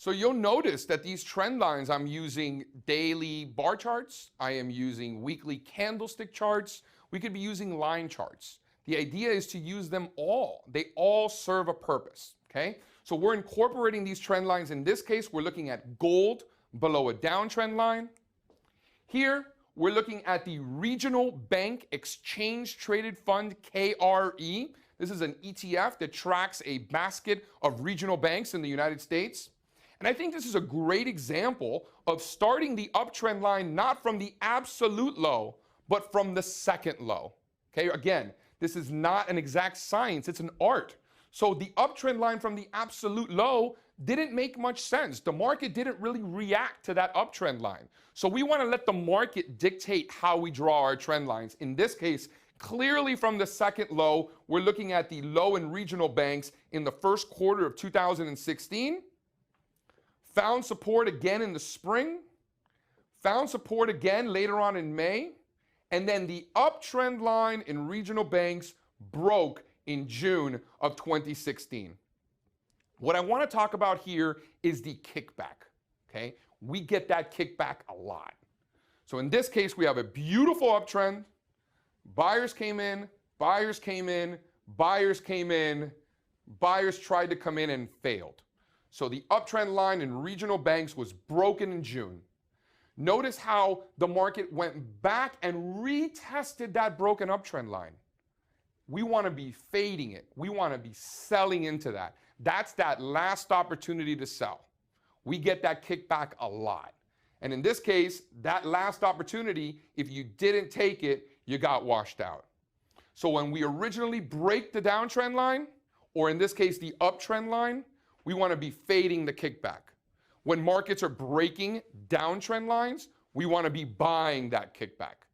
So you'll notice that these trend lines, I'm using daily bar charts. I am using weekly candlestick charts. We could be using line charts. The idea is to use them all. They all serve a purpose, okay? So we're incorporating these trend lines. In this case, we're looking at gold below a downtrend line. Here, we're looking at the Regional Bank Exchange Traded Fund, KRE. This is an ETF that tracks a basket of regional banks in the United States. And I think this is a great example of starting the uptrend line not from the absolute low, but from the second low. Okay, again, this is not an exact science, it's an art. So the uptrend line from the absolute low didn't make much sense. The market didn't really react to that uptrend line. So we want to let the market dictate how we draw our trend lines. In this case, clearly from the second low, we're looking at the low in regional banks in the first quarter of 2016. Found support again in the spring, found support again later on in May, and then the uptrend line in regional banks broke in June of 2016. What I want to talk about here is the kickback, okay? We get that kickback a lot. So in this case, we have a beautiful uptrend. Buyers came in, buyers came in, buyers came in, buyers tried to come in and failed. So the uptrend line in regional banks was broken in June. Notice how the market went back and retested that broken uptrend line. We want to be fading it. We want to be selling into that. That's that last opportunity to sell. We get that kickback a lot. And in this case, that last opportunity, if you didn't take it, you got washed out. So when we originally break the downtrend line, or in this case, the uptrend line, we want to be fading the kickback. When markets are breaking downtrend lines, we want to be buying that kickback.